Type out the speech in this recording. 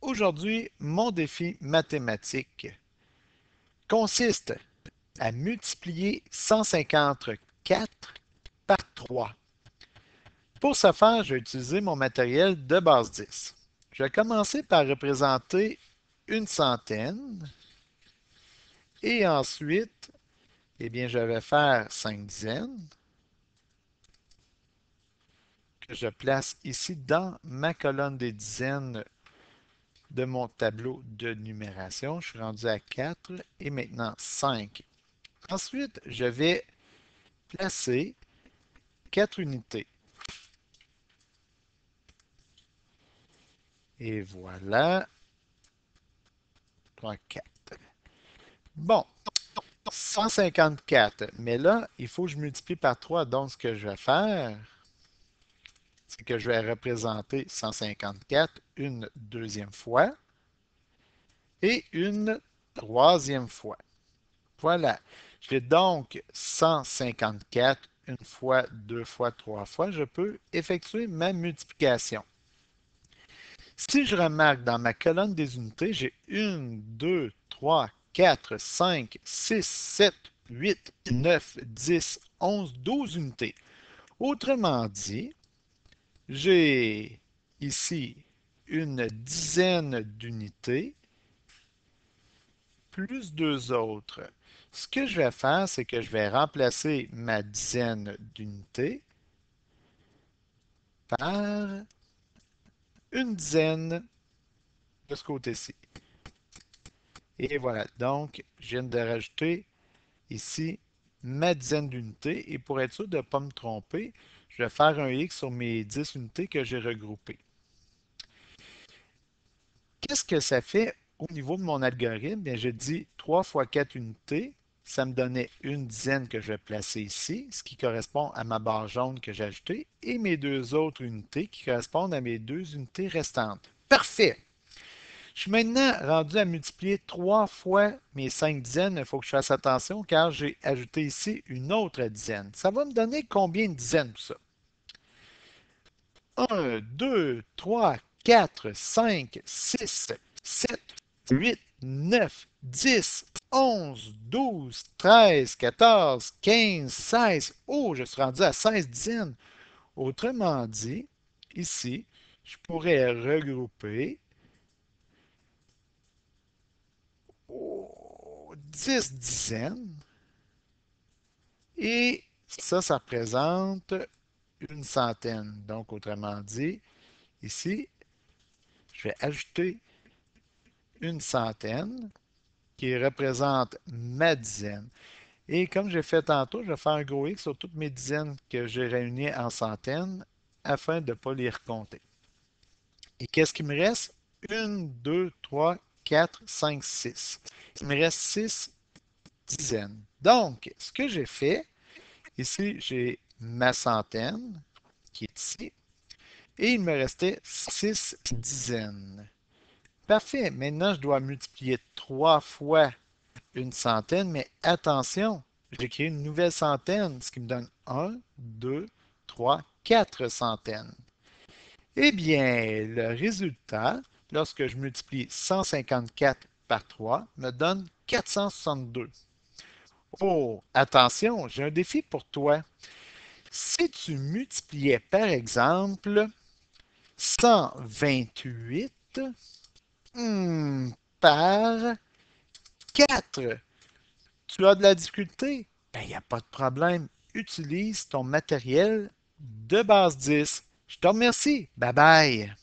Aujourd'hui, mon défi mathématique consiste à multiplier 154 par 3. Pour ce faire, je vais utiliser mon matériel de base 10. Je vais commencer par représenter une centaine et ensuite, je vais faire 5 dizaines que je place ici dans ma colonne des dizaines de mon tableau de numération. Je suis rendu à 4 et maintenant 5. Ensuite, je vais placer 4 unités. Et voilà. 3, 4. Bon, 154. Mais là, il faut que je multiplie par 3. Donc, ce que je vais faire, c'est que je vais représenter 154 une deuxième fois et une troisième fois. Voilà. J'ai donc 154 une fois, deux fois, trois fois. Je peux effectuer ma multiplication. Si je remarque dans ma colonne des unités, j'ai 1, 2, 3, 4, 5, 6, 7, 8, 9, 10, 11, 12 unités. Autrement dit, j'ai ici une dizaine d'unités plus deux autres. Ce que je vais faire, c'est que je vais remplacer ma dizaine d'unités par une dizaine de ce côté-ci. Et voilà, donc je viens de rajouter ici ma dizaine d'unités. Et pour être sûr de ne pas me tromper, je vais faire un X sur mes 10 unités que j'ai regroupées. Qu'est-ce que ça fait au niveau de mon algorithme? Bien, je dis 3 fois 4 unités. Ça me donnait une dizaine que je vais placer ici, ce qui correspond à ma barre jaune que j'ai ajoutée, et mes deux autres unités qui correspondent à mes deux unités restantes. Parfait! Je suis maintenant rendu à multiplier 3 fois mes 5 dizaines. Il faut que je fasse attention car j'ai ajouté ici une autre dizaine. Ça va me donner combien de dizaines tout ça? 1, 2, 3, 4, 5, 6, 7, 8, 9, 10, 11, 12, 13, 14, 15, 16. Oh, je suis rendu à 16 dizaines. Autrement dit, ici, je pourrais regrouper 10 dizaines. Et ça représente une centaine. Donc, autrement dit, ici, je vais ajouter une centaine qui représente ma dizaine. Et comme j'ai fait tantôt, je vais faire un gros X sur toutes mes dizaines que j'ai réunies en centaines afin de ne pas les recompter. Et qu'est-ce qui me reste? 1, 2, 3, 4, 5, 6. Il me reste 6 dizaines. Donc, ce que j'ai fait, ici, j'ai ma centaine qui est ici. Et il me restait 6 dizaines. Parfait. Maintenant, je dois multiplier 3 fois une centaine, mais attention, j'ai créé une nouvelle centaine, ce qui me donne 1, 2, 3, 4 centaines. Eh bien, le résultat, lorsque je multiplie 154 par 3, me donne 462. Oh, attention, j'ai un défi pour toi. Si tu multipliais par exemple 128 par 4, tu as de la difficulté? Ben, il n'y a pas de problème. Utilise ton matériel de base 10. Je te remercie. Bye bye.